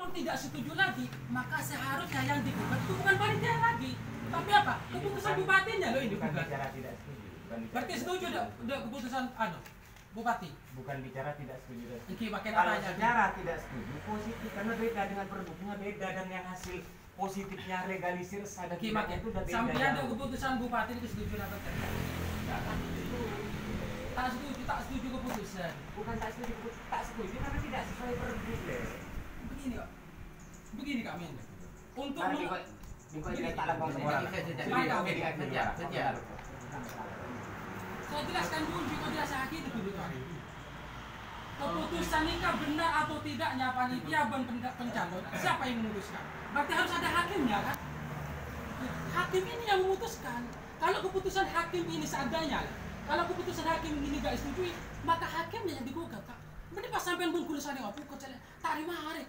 kalaupun tidak setuju lagi, maka seharusnya yang digugat itu bukan panitia lagi, tapi apa? Keputusan bupatinya loh ini bukan digugat. bicara tidak setuju. Berarti setuju udah keputusan bupati. Bukan bicara tidak setuju. Iki pakai Kalau namanya. secara tidak setuju positif karena beda dengan produknya beda dan yang hasil positifnya legalisir sadar Iki tidaknya pakai. itu udah beda. Sampai ada keputusan bupati itu setuju atau tidak? Tak setuju keputusan. Bukan tak setuju karena tidak sesuai pergub deh. Begini kok. Begini kami. Untuk Tidak tak lakukan semua. Saya jelaskan dulu jika dia sakit dulu kan. Keputusan ini benar atau tidaknya panitia pencalon, siapa yang memutuskan? Berarti harus ada hakimnya kan? Hakim ini yang memutuskan. Kalau keputusan hakim ini seadanya, kalau keputusan hakim ini gak setujui, maka hakimnya yang digugat Pak. Berarti pas sampean Bengkulu sana apa kok tak hari.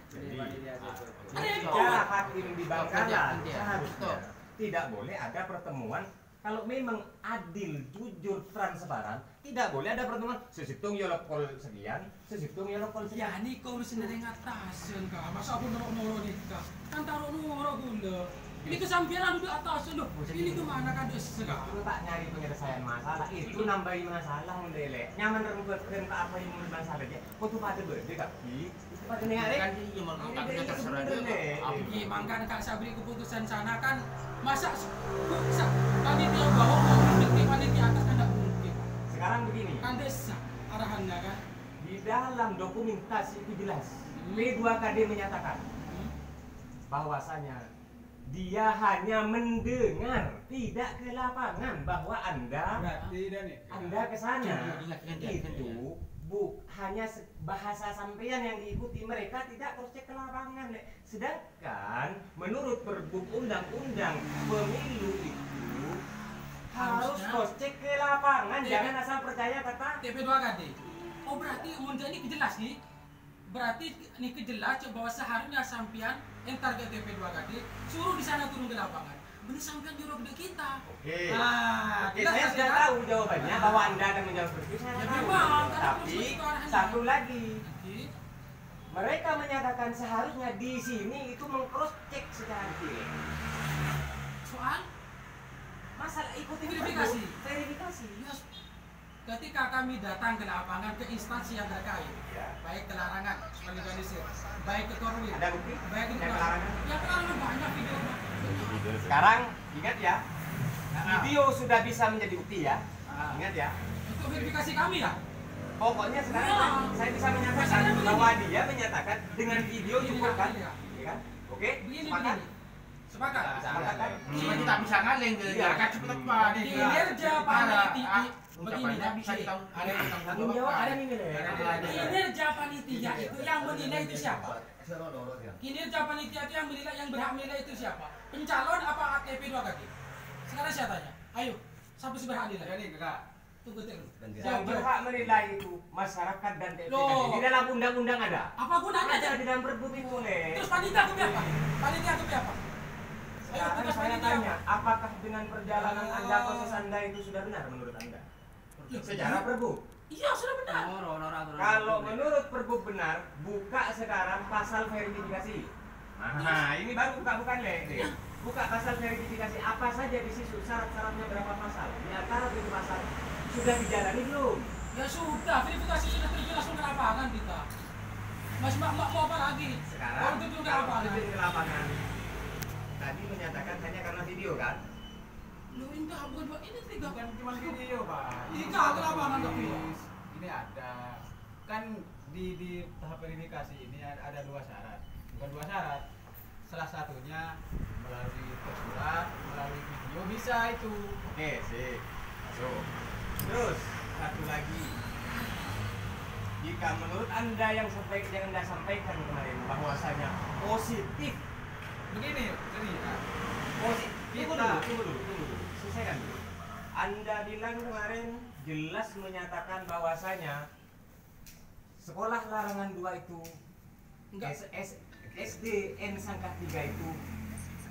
Ada yang cara hakim di Bangkalan seharusnya tidak boleh ada pertemuan. Kalau memang adil, jujur, transparan, tidak boleh ada pertemuan. Sesitung ya lokal sekian, sesitung ya lokal sekian. ya ini kau sendiri ngatasin kak. Masa aku norok nih kak? Kan taruh norok gula. Ini kesampiran udah atas loh. Ini kemana kan sekarang? Itu tak nyari penyelesaian masalah. Itu nambahin masalah mendelek. Nyaman rembetkan tak apa yang masalah dia. Kau tuh pada berde kaki. Pada nih hari. Kan dia mengangkat dia terserah dia. Gimana kan saya beri keputusan sana kan masa panitia bawah mau mendekati panitia atas kan tidak mungkin. Sekarang begini. Kan desa arahannya kan. Di dalam dokumentasi itu jelas. P2KD menyatakan bahwasanya dia hanya mendengar, tidak ke lapangan bahwa Anda ke sana. Itu hanya bahasa sampean yang diikuti, mereka tidak cross check ke lapangan. Sedangkan menurut Pergub Undang-Undang Pemilu itu harus cross check ke lapangan, jangan asal percaya kata TP2KD. Oh berarti mundur ini jelas nih. Berarti ini kejelas bahwa seharusnya sampean yang target TP2KD suruh di sana turun ke lapangan. Benar sampean juruk di kita. Oke. Nah, Oke, saya sudah tahu jawabannya bahwa Anda akan menjawab seperti itu. Ya, memang, Tapi karena satu lagi, Nanti, mereka menyatakan seharusnya di sini itu meng-cross check secara detail. soal Masalah ikuti Verifikasi. verifikasi. ya, ketika kami datang ke lapangan ke instansi yang terkait, Ya. baik ke larangan, legalisir, baik ke Korwil, Ada bukti? baik ke Yang larangan? Ya larangan banyak video. Sekarang ingat ya, video sudah bisa menjadi bukti ya. Ingat ya. Itu verifikasi kami ya. Pokoknya sekarang Ya. saya bisa menyatakan Masalahnya begini. bahwa dia menyatakan dengan video Begini, cukup kan? begini, ya. Iya kan? Oke, Begini, sepakat? begini. Sepakat. Sepakat kan? Cuma kita bisa ngaleng ke Iya. kan cepat apa nih. Kinerja panitia begini ya, bisa kita ada Tanggung jawab ada nih nih. kinerja panitia itu yang menilai itu siapa? Kinerja panitia itu yang menilai, yang berhak menilai itu siapa? Pencalon apa TP2KD? Sekarang saya tanya, ayo, siapa sih berhak nilai? Jadi kakak. Tunggu dulu. Yang berhak menilai itu masyarakat dan TPK. Loh. Di dalam undang-undang ada. Apa gunanya? Ada di dalam Pergub itu nih. Terus panitia itu apa? Panitia itu apa? Ayo Sekarang tugas saya panitia tanya, apa? apakah dengan perjalanan Anda, proses Anda itu sudah benar menurut Anda? Secara Pergub. Iya sudah benar. Kalau menurut Pergub benar, buka sekarang pasal verifikasi. Nah, ini baru bukan le. Buka pasal verifikasi apa saja di situ, syarat-syaratnya berapa pasal? Di antara itu pasal sudah dijalani belum? Ya sudah, verifikasi sudah terjelas ke lapangan kita. Mas mau apa lagi? Sekarang Kalau terjun ke lapangan. terjun ke lapangan. Tadi menyatakan hanya karena video kan? Lu ini bukan dua ini tiga. Bukan cuma video pak. Tiga ke lapangan tapi. Ini ada kan di tahap verifikasi ini ada dua syarat. Bukan dua syarat. Salah satunya melalui tersurat, melalui video bisa itu. Oke, sip. Masuk. Terus satu lagi. Jika menurut Anda yang Anda sampaikan kemarin bahwasanya positif, Begini, jadi positif. Kita. Tunggu dulu. Selesaikan dulu. Anda bilang kemarin jelas menyatakan bahwasanya sekolah larangan 2 itu Enggak. SDN Sangka 3 itu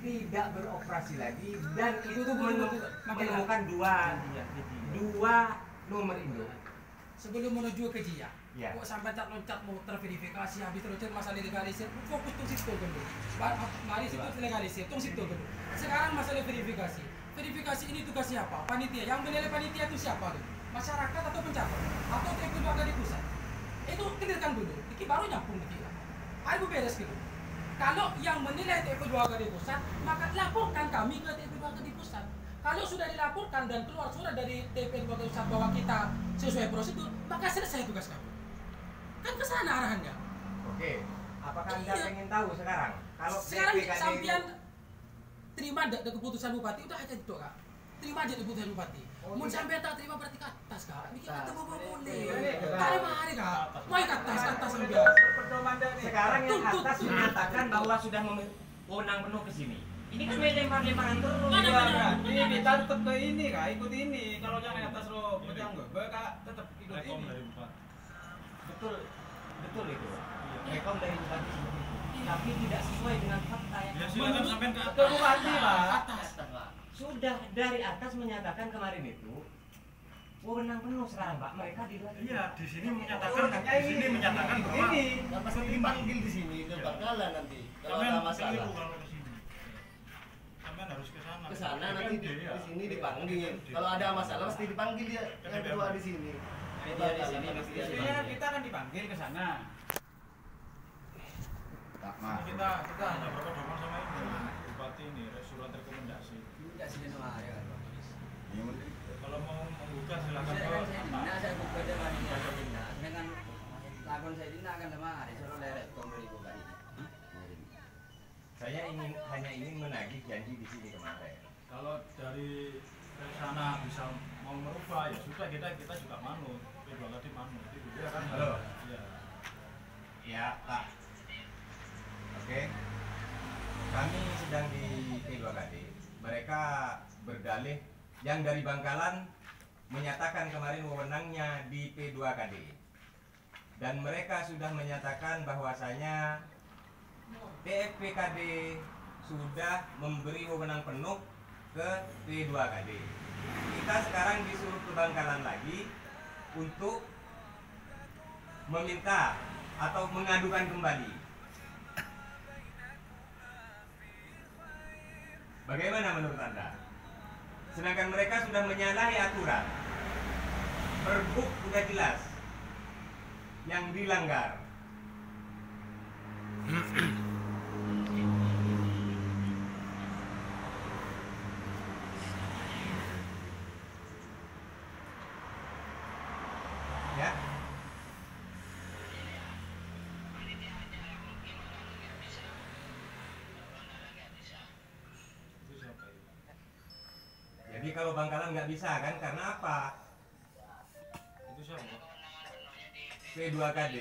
tidak beroperasi lagi dan itu menemukan dua nomor induk. Sebelum menuju ke Jia, Ya. Kok sampai loncat mau terverifikasi habis terus masalah legalisir, fokus tuh situ kan. Mari situ legalisir, tuh situ kan. Sekarang masalah verifikasi. Verifikasi ini tugas siapa? Panitia. Yang menilai panitia itu siapa? Masyarakat atau pencabut? Atau TP2 di pusat? Itu clearkan dulu. Ini baru nyambung kita. Ayo beres gitu. Kalau yang menilai TP2 di pusat, maka laporkan kami ke TP2 di pusat. Kalau sudah dilaporkan dan keluar surat dari TP2 di pusat bahwa kita sesuai prosedur, maka selesai tugas kami. Kan ke sana arahannya. Oke. Apakah Anda ingin tahu sekarang? Kalau Sekarang PPKD sampean terima ada keputusan bupati udah aja itu kak. Terima aja keputusan bupati. Mau sampean tak terima berarti ke atas kak. Bikin kata boleh. Ada mahari kak. Mau ke atas sampean. sekarang yang atas menyatakan bahwa sudah wewenang penuh ke sini. Ini kan lempar-lemparan terus. Ini kita tetap ke ini kak, ikut ini. Kalau yang atas lo pegang gue kak tetap ikut ini. Betul itu. Rekom dari bupati seperti itu. Tapi tidak sesuai dengan fakta yang Ya silakan sampean ke Ke bupati pak. Atas. sudah dari atas menyatakan kemarin itu wewenang penuh sekarang Pak. Mereka di luar. Iya, di sini menyatakan bahwa Ini. Yang pasti dipanggil di sini ke Bangkalan nanti kalau sampean ada masalah. keliru kalau ke sini. Sampean harus ke sana. Ke sana nanti di ya. sini dipanggil. Kalau ada masalah pasti dipanggil dia yang kedua di sini. Dia di sini pasti dia. Kita kan dipanggil ke sana. Tak Kita hanya berpedoman sama ini bupati ini surat rekomendasi. Enggak sini sama ya. Kalau mau membuka silakan Saya ke kan saya apa? dina, saya buka dengan ini saya dina. Dengan lakon saya dina akan sama hari selalu leret komplit bukan ini. Saya hanya ingin menagih janji di sini kemarin. Kalau dari sana bisa mau merubah ya sudah kita juga manut. Kedua tadi manut. Itu dia kan. Halo. Iya. Ya Pak. Oke. Kami sedang di P2KD. Mereka berdalih yang dari Bangkalan menyatakan kemarin wewenangnya di P2KD. Dan mereka sudah menyatakan bahwasanya TFPKD sudah memberi wewenang penuh ke P2KD. Kita sekarang disuruh ke Bangkalan lagi untuk meminta atau mengadukan kembali. Bagaimana menurut Anda? Sedangkan mereka sudah menyalahi aturan. Perbuk sudah jelas yang dilanggar. Ya. Itu siapa itu? Jadi kalau Bangkalan nggak bisa kan? Karena apa? Itu siapa? P2KD.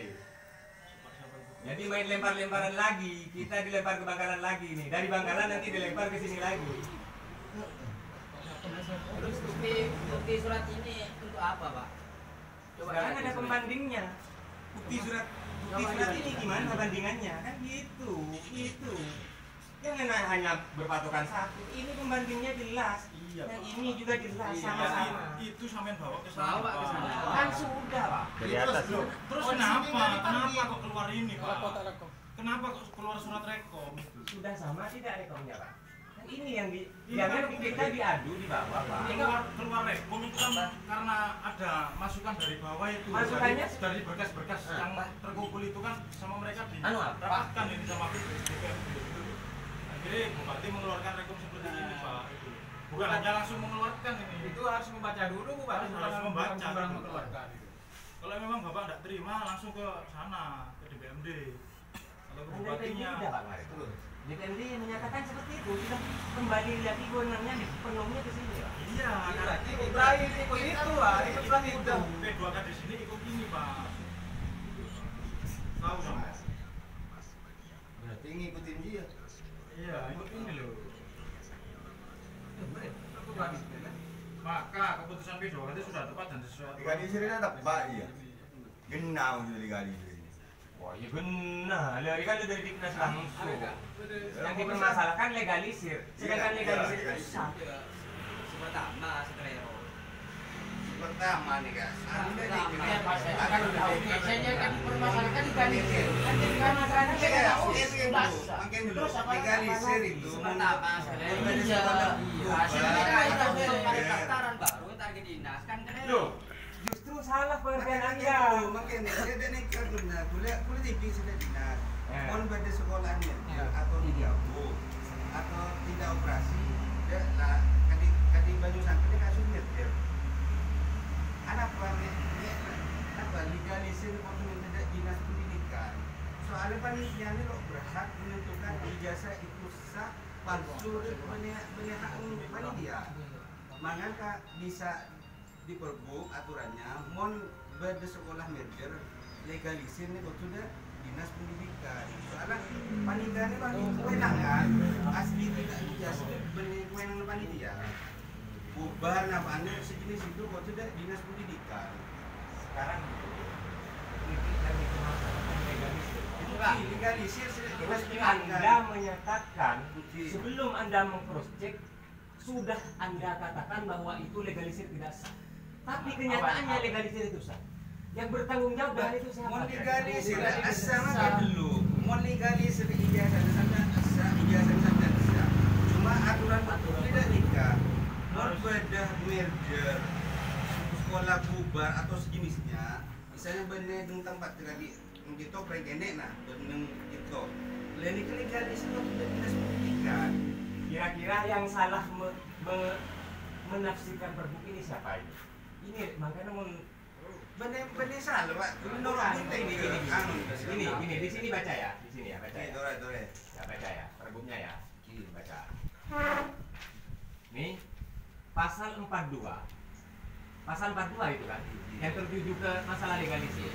Siapa itu? Jadi main lempar-lemparan lagi. Kita dilempar ke Bangkalan lagi nih. Dari Bangkalan nanti dilempar ke sini lagi. Terus bukti surat ini untuk apa pak? Sekarang ada pembandingnya. Bukti surat ini gimana bandingannya? Kan gitu. Jangan hanya berpatokan satu. Ini pembandingnya jelas. Iya, Yang Pak. ini juga jelas Iya, sama-sama. itu sampean bawa ke sana. Bawa ke sana. Pak. Kan sudah, Pak. Dari atas loh. Terus Oh, di kenapa? sini nggak dipanggil. Kenapa kok keluar ini, Pak? Rekor tak rekor. Kenapa kok keluar surat rekom? Sudah sama tidak rekomnya, Pak? Kan ini yang Ini jangan kan kita diadu di bawah, Pak. Keluar rekom itu kan karena ada masukan dari bawah itu. Masukannya? dari berkas-berkas yang terkumpul itu kan sama mereka di Anu apa? rapatkan ini sama DPRD. Akhirnya bupati mengeluarkan rekom seperti ini, Pak. Bukan hanya langsung mengeluarkan ini. Itu harus membaca dulu bu, Harus membaca. Sembarang mengeluarkan itu. Kalau memang Bapak tidak terima langsung ke sana, ke DPMD atau ke Kan DPRD bupatinya. sudah, Pak, kemarin. DPRD menyatakan seperti itu. Sudah kembali lagi wewenangnya dipenuhnya ke sini, Pak. Iya, karena Ikut lain, ikut itu pak, ikut surat itu. P2K di sini ikut ini, Pak. Tahu dong? Berarti ngikutin dia. Iya, ikut ini loh. Maka keputusan P2K itu sudah tepat dan sesuai. Legalisir ini tepat ya. Genau sudah legalisir ini. Wah, iya benar. Dari kan dari Diknas langsung. Yang dipermasalahkan legalisir. Sedangkan Iya, legalisir iya, itu legalisir. sah. Pertama sekelero. pertama nih kak. Anda nih Saya kan permasalahan legalisir. Kan makin dulu legalisir itu Loh, justru salah pengertian Anda. makin dia ada nekat benar. Kuliah TV sudah dinas. Mon pada sekolahnya Ya. atau digabung atau tidak operasi. Dia lah kadi baju sampai kasus nyetir. Anak apa legalisir untuk tidak dinas pendidikan. Soalnya panitia ini lo berhak menentukan ijazah itu sah palsu banyak panitia. Maka bisa diperbuk aturannya mon beda sekolah merger legalisir nih sudah dinas pendidikan. Soalnya panitia ini bagi kewenangan asli tidak ijazah benih kewenangan panitia. Bubar apa anda sejenis itu kok sudah dinas pendidikan. Sekarang ini lagi masalah legalisir. Legalisir sudah dinas Terus pendidikan. Anda menyatakan sebelum Anda meng-cross check sudah Anda katakan bahwa itu legalisir tidak sah. Tapi kenyataannya legalisir itu sah. Yang bertanggung jawab dengan itu siapa? Mon legalisir asal maka dulu. Mon legalisir ijazah sampai asal ijazah sampai asal. Cuma aturan tidak nikah. Mon bedah merger sekolah bubar atau sejenisnya. Misalnya benar dengan tempat tadi kita pregenek nah benar itu. Lain itu legalisir sudah dinas pendidikan. Kira-kira yang salah menafsirkan perbuk ini siapa ini? Ini makanya Benar salah pak. Menurut kita ini di sini baca ya, di sini ya baca ya. Dore. Ya baca ya, perbuknya ya. Ini baca. Nih pasal 42. Pasal 42 itu kan yang tertuju ke masalah legalisir.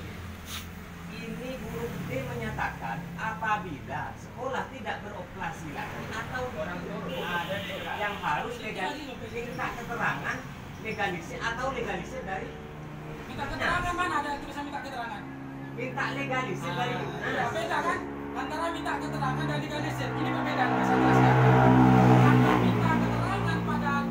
Ini huruf D menyatakan apabila sekolah tidak beroperasi lagi atau ada yang harus minta keterangan legalisir atau legalisir dari Minta keterangan mana ada tulisan minta keterangan? minta legalisir dari Nah, beda kan? Antara minta keterangan dan legalisir. Ini perbedaan saya jelaskan. Kalau minta keterangan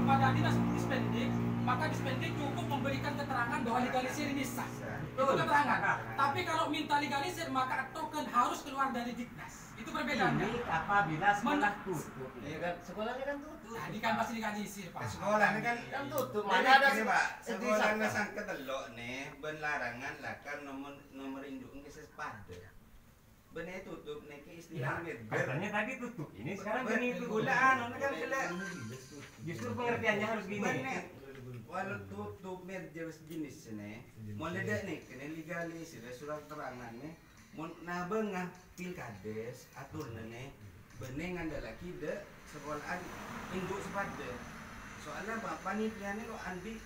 pada dinas Dispendik, maka Dispendik cukup memberikan keterangan bahwa legalisir ini sah. Itu keterangan. Tapi kalau minta legalisir maka token harus keluar dari Diknas. Itu perbedaannya. ini apabila sekolah tutup. Iya kan, sekolahnya kan tutup. Tadi kan pasti legalisir, Pak. Sekolah ini kan Kan tutup. Mana Mana ada ada pak? Sekolah disangka. ini sang ketelok nih berlarangan lakan nomor induk nggak sepada. Benar tutup nih ke istilah merger. Katanya tadi tutup. Ini sekarang Benar gini tutup. gulaan, ini kan kelak. Justru pengertiannya harus gini. Benar. Walau tutup merger sejenis nih, mau ledak nih, kena legalis, ada surat keterangan nih, mau nabengah pilkades atur nih, bening ada lagi de sekolahan induk sepada. Soalnya apa? Panitia ini lo andi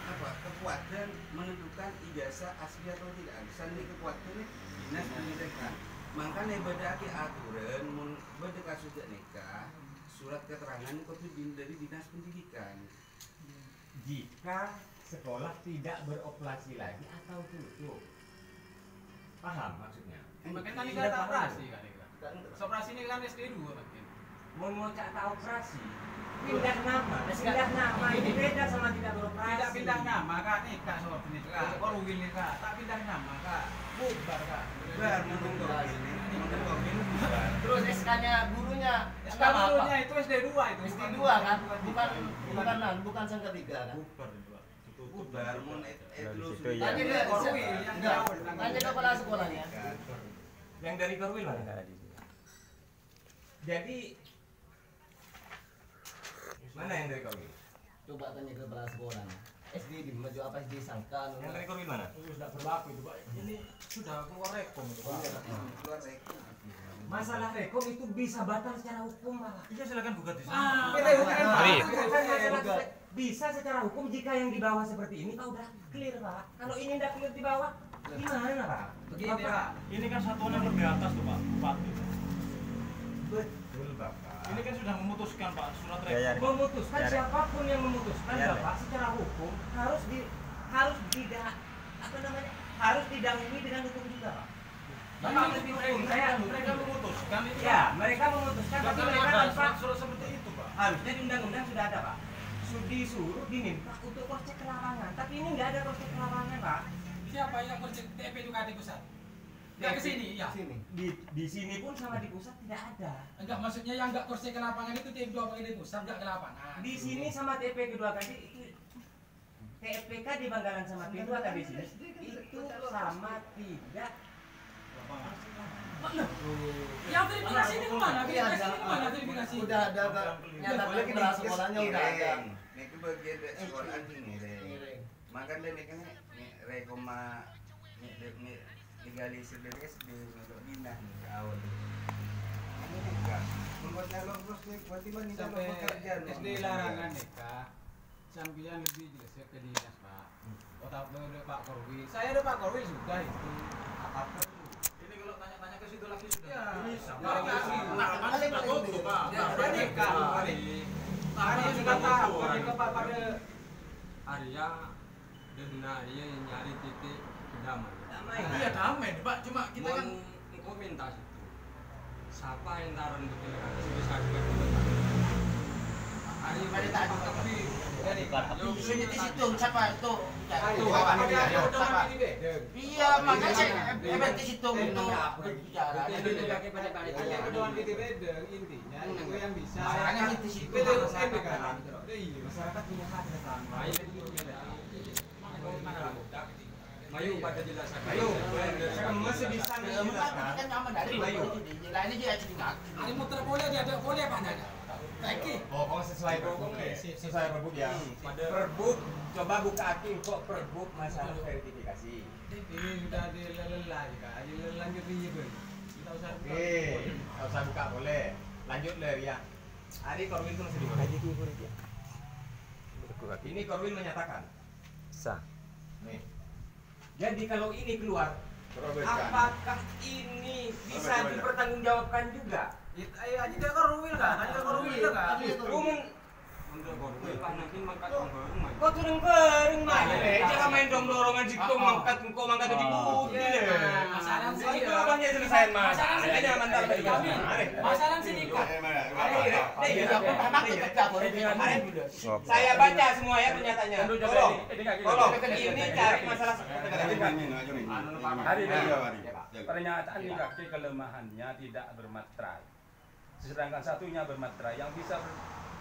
apa kekuatan menentukan ijazah asli atau tidak. Sandi kekuatan ini dinas pendidikan. Makanya beda ke aturan, mun beda kasus nikah, surat keterangan itu dari dinas pendidikan. Jika sekolah tidak beroperasi lagi atau tutup. Paham maksudnya? Makin kan kita operasi kan ini. Operasi ini kan SD2 makin. Mau tak operasi. Pindah nama ini beda sama tidak beroperasi. Tidak pindah nama kak nih kak soal ini kak. Korwil nih kak. Tak pindah nama kak. Bubar kak. Bubar menunggu ini bubar. Terus SK-nya gurunya. SK gurunya itu SD2 itu. SD2 kan, bukan sang ketiga kan. Bubar mun itu Tanya ke Korwil yang jauh. Tanya ke kepala sekolahnya. Yang dari Korwil mana? Jadi mana yang dari Korwil? Coba tanya ke kepala sekolahnya. SD di maju apa SD sangka. Yang dari Korwil mana? Sudah berlaku itu pak. Ini sudah keluar rekom itu pak. keluar rekom. Masalah rekom itu bisa batal secara hukum, Pak. Iya silakan buka di sana. Bisa secara hukum jika yang di bawah seperti ini Pak udah clear, Pak. Kalau ini udah clear di bawah, gimana, Pak? Begini kak. Ini kan satuan yang lebih atas tuh pak, bupati. Betul, Bapak. Ini kan sudah memutuskan pak surat rekom. Memutuskan siapapun yang memutuskan, Bapak, secara hukum harus didahului dengan hukum juga, Pak. Bapak ngerti hukum, mereka memutuskan itu. Ya, mereka memutuskan, tapi Bahkan mereka ada tanpa surat seperti itu pak. harusnya di undang-undang sudah ada, Pak. disuruh diminta untuk cross check ke lapangan, tapi ini nggak ada cross check ke lapangan, Pak. Siapa yang kursi TP Ducati pusat? Nggak ke sini, ya. Sini. Di sini pun sama di pusat tidak ada. Enggak, maksudnya yang enggak kursi ke lapangan itu TP 2 kali di pusat, enggak ke lapangan. Di sini sama TP kedua kali itu TPK di Bangkalan sama P2 kali di sini itu sama tidak. Yang verifikasi ini kemana? Verifikasi ini kemana? Verifikasi. Udah ada nyata kelas sekolahnya udah ada. Nek ke bagian dari sekolah ini deh. Makan deh nek rekoma nek legalisir dari SD untuk pindah nih ke awal. Ini juga membuat calon terus nih berarti nih calon Sampai pekerjaan SD larangan nikah. Sampian lebih jelas ke dinas, Pak. Otak ada Pak Korwil. Saya ada Pak Korwil sudah itu. Apa Ini kalau tanya-tanya ke situ lagi sudah. Ya. Bisa. Nah, Nah, masih sudah tutup, Pak. Sudah nikah. Hari sudah tahu nikah Pak pada Arya dan Arya yang nyari titik kedamaian. Iya damai, Pak. Cuma kita kan Engkau minta situ. Siapa yang taruh untuk delegasi bisa juga Arya Ada tadi tapi dari Isunya di situ siapa itu? Itu Siapa? Pak Siapa? Iya, makanya saya di situ untuk bicara. Hanya kedoan di bedeng intinya itu yang bisa. Masalahnya di situ Pilih masyarakat. kan. Iya. Masyarakat punya hak dan Mayu pada jelasan. Ayo, masih bisa menjelaskan. Kan sama dari Lain ini dia jadi ngaku. Hari muter boleh, dia ada boleh apa enggak? Baik. Pokoknya sesuai perbuk sesuai perbuk ya. Perbuk, coba buka akil kok perbuk masalah verifikasi. Ini sudah dilelah juga. Lanjut ribet. Kita usah. Oke, nggak usah buka boleh. Lanjut le ya. Hari Korwin itu masih di mana? Ini Korwin menyatakan. Sah. Nih. Jadi kalau ini keluar, apakah ini bisa dipertanggungjawabkan juga? Ayo aja dia Korwil kan? Aja Korwil kan? Rumun, Untuk Korwil Pak nanti makan rumah. kok turun kering mah? Jangan main dong dorongan situ mangkat engkau mangkat di bukti deh. Masalah Itu sini. abangnya selesai mas. Masalah sini. Ini mantar dari kami. Masalah sini kok. Saya baca semua ya pernyataannya. Tolong, tolong. Ini cari masalah. Hari pernyataan dikaki kelemahannya tidak bermaterai. Sedangkan satunya bermaterai yang bisa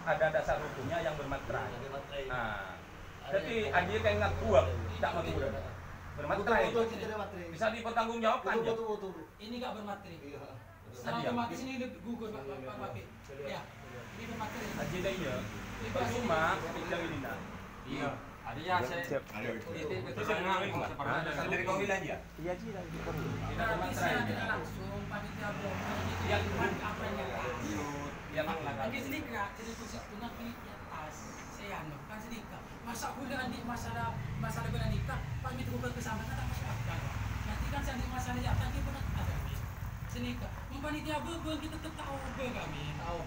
ada dasar hukumnya yang bermaterai. Nah, tapi aja kayak nggak kuat, tidak mengudah. Bermaterai bisa dipertanggungjawabkan ya. Ini enggak bermateri. Setelah otomatis ini gugur Pak Bapak. Ya. Ini bermateri. Aja dah ya. Percuma bicara ini nak. Iya. Arya saya titik keterangan seperti Dari Korwin aja. Iya sih lagi perlu. Tidak bermateri. Tidak langsung panitia broker itu yang apa yang Yang lagi sedikit jadi pusat punya di atas saya kan sedikit masa kuliah di masalah bela nikah Pak Mitro bersama kan tak masuk akal nanti kan saya di masalah ya tadi pun ada sedikit panitia berbeng kita tetap tahu kami Tahu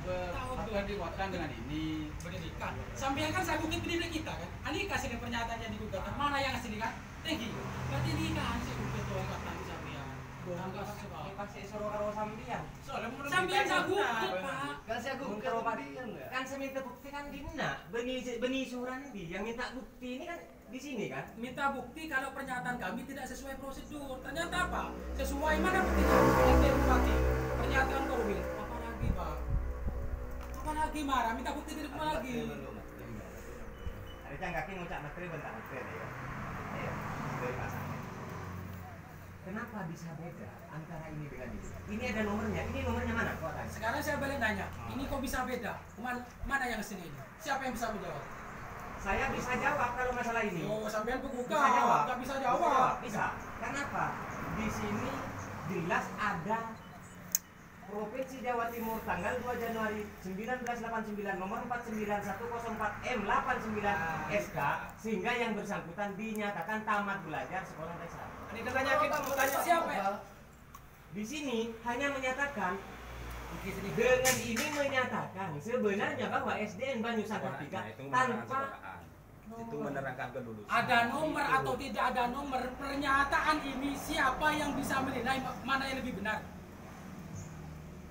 apa dimuatkan dengan ini. bernikah sampai kan saya bukit pendidik kita kan ini kasih pernyataannya di gugatan mana yang asli kan tinggi berarti ini kan saya bukit tuh enggak tahu sampean enggak sebab Pasti suruh karo sambian. sampean saya bukit Pak Kan saya Mun karo kan seminta bukti kan dina. Beni suran di yang minta bukti ini kan di sini kan. minta bukti kalau pernyataan kami tidak sesuai prosedur. Ternyata apa? Sesuai mana buktinya? Bupati. Pernyataan Korwil. Apa lagi, Pak? Apa lagi marah? Minta bukti dari apa lagi? Ada kaki ngucap materi bentar materi ya. Ayo, dari pasang. Kenapa bisa beda antara ini dengan ini? Ini ada nomornya. Ini nomornya mana? Kok ada? Sekarang saya balik nanya. Ini kok bisa beda? Mana yang sini ini? Siapa yang bisa menjawab? Saya bisa jawab kalau masalah ini. Oh, sampean pembuka. Bisa jawab. Nggak bisa jawab. Bisa. Kenapa? Di sini jelas ada Provinsi Jawa Timur tanggal 2 Januari 1989 nomor 49104M89 SK sehingga yang bersangkutan dinyatakan tamat belajar sekolah dasar. Ini katanya kita mau tanya Siapa ya? Di sini hanya menyatakan dengan ini menyatakan sebenarnya bahwa SDN Banyusangar 3 tanpa itu menerangkan kelulusan. Ada nomor atau tidak ada nomor pernyataan ini siapa yang bisa menilai mana yang lebih benar?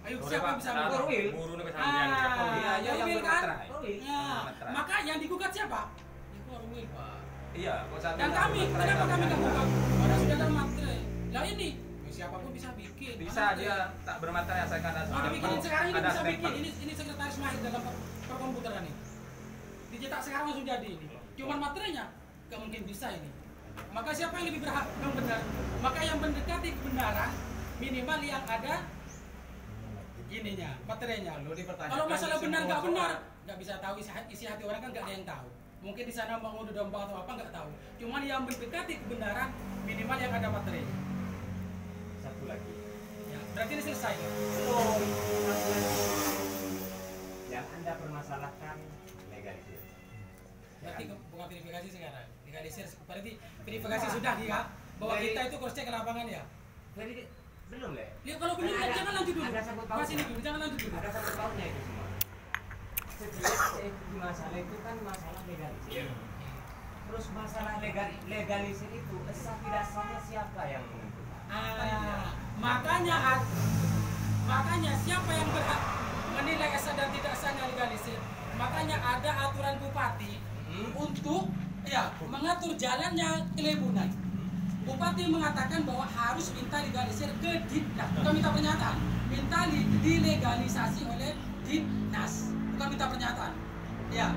Ayo siapa yang bisa Nah, bikin? guru nih pesantren. Oh iya, ya yang Korwil kan? bermaterai. Ya, Bermaterai. maka yang digugat siapa? Ya Korwil, Pak. Iya, kok sampai Dan kami, bermaterai kenapa kami tapi nggak buka? Padahal sudah ada materai. Lah ini, ya siapapun bisa bikin. bisa dia tak bermaterai asalkan ada Mau dibikinin sekarang ini ada bisa bikin. stempel. Ini sekretaris mahir dalam perkomputeran ini. Dicetak sekarang langsung jadi ini. Cuman materainya nggak mungkin bisa ini. Maka siapa yang lebih berhak yang benar? Maka yang mendekati kebenaran minimal yang ada ininya, materainya. Kalau masalah benar nggak benar, nggak bisa tahu isi hati orang kan nggak ada yang tahu. Mungkin di sana mau ngadu domba atau apa nggak tahu. Cuman yang mendekati kebenaran minimal yang ada materainya. Satu lagi. Ya, berarti ini selesai. Belum. Satu lagi. Yang Anda permasalahkan legalisir. Berarti bukan verifikasi sekarang. Legalisir berarti verifikasi sudah ya bahwa kita itu cross check ke lapangan ya. Jadi belum, Le. Ya kalau belum Ada- jangan lanjut dulu. ada sangkut pautnya. Mas ini dulu jangan lanjut dulu. Ada satu tahunnya itu semua. Setiap masalah itu kan masalah legalisir. Terus masalah legalisir itu sah tidak sahnya siapa yang menentukan? Makanya siapa yang berhak menilai sah dan tidak sahnya legalisir? Makanya ada aturan bupati untuk mengatur jalannya kelebunan. Bupati mengatakan bahwa harus minta legalisir ke Dinas, bukan minta pernyataan, minta dilegalisasi oleh Dinas, bukan minta pernyataan. Ya,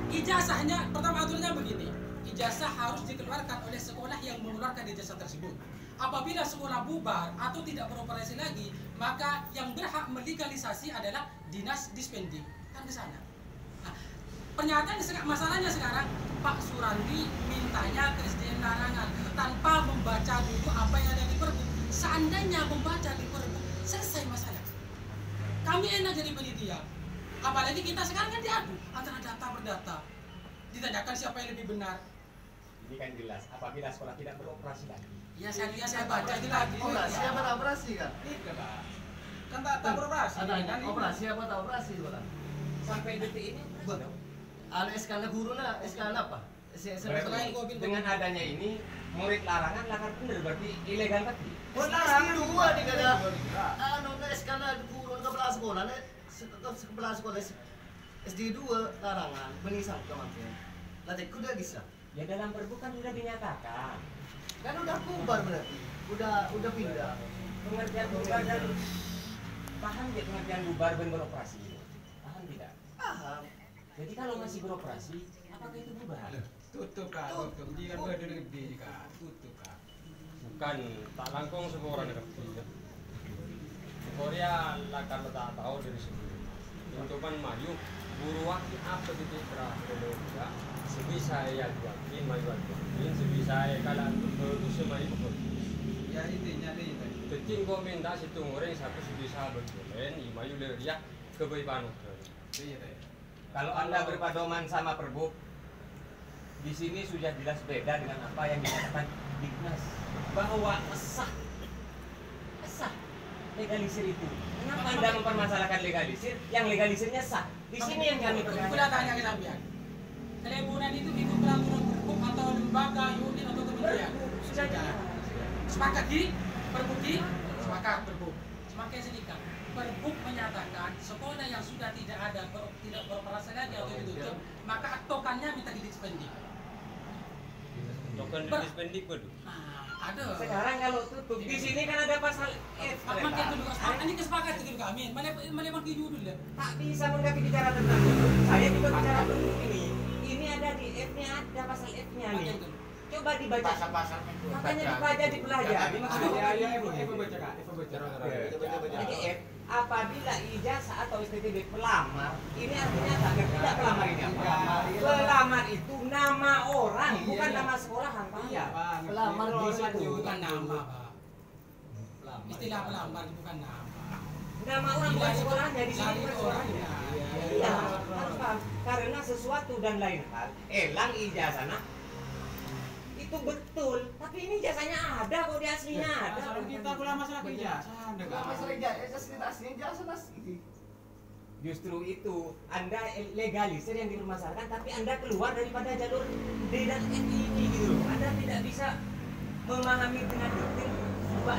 ijazahnya pertama aturannya begini, ijazah harus dikeluarkan oleh sekolah yang mengeluarkan ijazah tersebut. Apabila sekolah bubar atau tidak beroperasi lagi, maka yang berhak melegalisasi adalah Dinas Dispendi, kan ke sana. Pernyataan masalahnya sekarang Pak Surandi mintanya ke SDN Larangan tanpa membaca dulu apa yang ada di Pergub. Seandainya membaca di Pergub, selesai masalah. Kami enak jadi penitia. Apalagi kita sekarang kan diadu antara data berdata. Ditanyakan siapa yang lebih benar. Ini kan jelas. Apabila sekolah tidak beroperasi lagi. Ya saya baca itu lagi. Operasi apa tak operasi kan? Tidak, Pak. Kan tak beroperasi. Ada Kan ini. operasi apa tak operasi kan? Sampai detik ini operasi dong. Ada SK guru na, SK apa? Berarti dengan adanya ini murid larangan lakar bener berarti ilegal tadi. Oh, larangan dua nih kada. Na SK guru ke belah sekolah, sebelah sekolah SD 2 larangan, menisam kemantian. Latih kuda bisa. Ya dalam Pergub kan sudah dinyatakan. Kan udah bubar berarti. Udah pindah. Pengertian bubar dan paham ya pengertian bubar dan beroperasi. Paham tidak? Paham. Jadi kalau masih beroperasi, apakah itu bubar? Tutup, Kak. Tutup. Jika berdua gede, Kak. Tutup, Kak. Bukan tak langkong semua orang ngerti ya. Korea lakar tak tahu dari sebelum. Untukan maju guru waktu apa titik terakhir ya. Sebisa ya yakin maju yakin sebisa ya kalau itu semua itu Ya intinya nih tadi. Keting komenda situ orang satu sebisa berjalan maju dia kebaikan. Iya tadi. Kalau Anda berpedoman sama Pergub, di sini sudah jelas beda dengan apa yang dikatakan Dinas bahwa sah legalisir itu. Kenapa Anda mempermasalahkan legalisir? Yang legalisirnya sah. Di sini yang kami Sudah pertanyakan. tanya ke sampean. Kelebunan itu ikut peraturan Pergub atau lembaga, unit atau kementerian? Sudah jelas. Sepakat di Pergub sepakat Pergub. Semakin sedikit. Pergub menyatakan sekolah yang sudah tidak beroperasi lagi atau ditutup, maka tokennya minta dispendi. Token dispendik betul. Ada. Sekarang kalau tutup di sini kan ada pasal F. Makin dulu ini kesepakatan dulu kami. Malah ke judul ya. Tak bisa mengganti bicara tentang itu. Saya juga bicara Pergub ini. Ini ada di F-nya, ada pasal F-nya nih. Coba dibaca. Pasal-pasal Makanya dibaca dipelajari. Maksudnya Ya, ini. baca, Kak. Baca. Jadi F, apabila ijazah atau STTB pelamar, ini artinya tidak pelamar ini apa? Pelamar itu nama orang, bukan nama sekolahan, Pak. Iya, Pak. Pelamar di situ. Bukan nama, Pak. Istilah pelamar itu bukan nama. Nama orang bukan sekolahnya di sini Dari bukan orangnya. sekolahnya. Iya, harus paham. Karena sesuatu dan lain hal, elang ijazahnya itu betul, tapi ini ijazahnya ada kok di aslinya ada. Masalah kita pula masalah ijazah. Ada, Kak. Masalah ijazah aslinya ijazah asli. Justru itu Anda legalisir yang dipermasalahkan, tapi Anda keluar daripada jalur D dan F ini gitu loh. Anda tidak bisa memahami dengan detail bahwa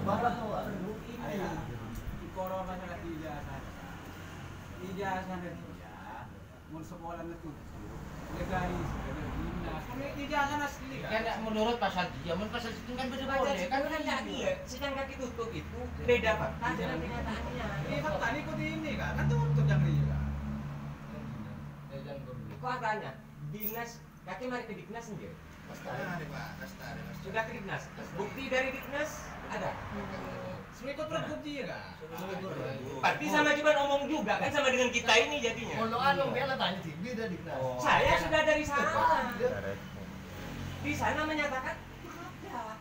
Barang Pergub ini. Corona ijazah dia mun sekolah itu legalis dinas mun ijazah asli Kan menurut pasal dia, pasal itu kan beda boleh. Kan jadi ya, sedang kaki tutup itu beda fakta dengan kenyataannya. ini fakta ini ikut ini kan tutup yang ini kan Kok tanya, dinas kaki mari ke Diknas sendiri. Lestari Pak, lestari. Sudah ke Diknas. Bukti dari Diknas ada. semua ikut pergub dia kan Berarti sama juga ngomong juga kan sama dengan kita ini jadinya. Kalau anu bela tanya sih, beda di kelas. Saya sudah dari sana. Di sana menyatakan ada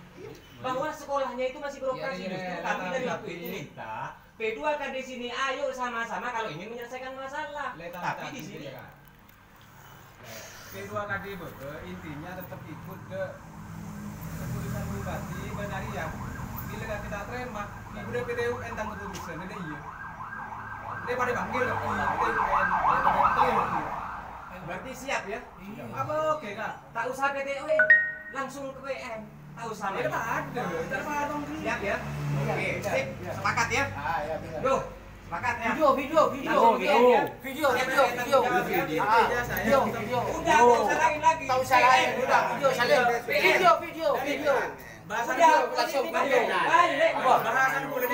bahwa sekolahnya itu masih beroperasi. Justru kami dari waktu itu minta P2 kan di sini, ayo sama-sama kalau ingin menyelesaikan masalah. Tapi di sini P2KD intinya tetap ikut ke keputusan bupati Banarian. Bila kita terima, ibu dari PTU tentang keputusan ada iya. Daripada panggil PTUN, berarti siap ya? apa oke kak? Tak usah PTUN, langsung ke PN. Tak usah. Ini ada, terpadu Siap ya? Oke, sip. Sepakat ya? Yo, sepakat ya? Video. Udah, tak usah lain lagi. Tak usah lain, udah. Video salin. Video. bahasa Udah, langsung balik. bahasan boleh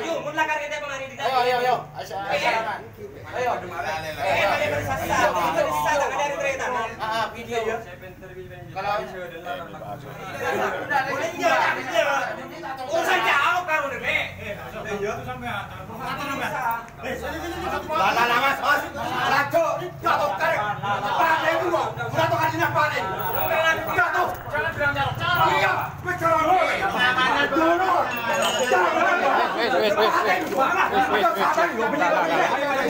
Yuk, mun lakar kita kemari di dalam. Ayo. Ayo. Ada bersasa. Itu bersasa ada dari kereta. Video. Kalau Urusan jauh kan udah be. Itu sampean. Lala mas, lajo, jatuh karek, paling dua, jatuh kalinya paling, jatuh, jangan bilang jatuh, iya, bicara mana dulu,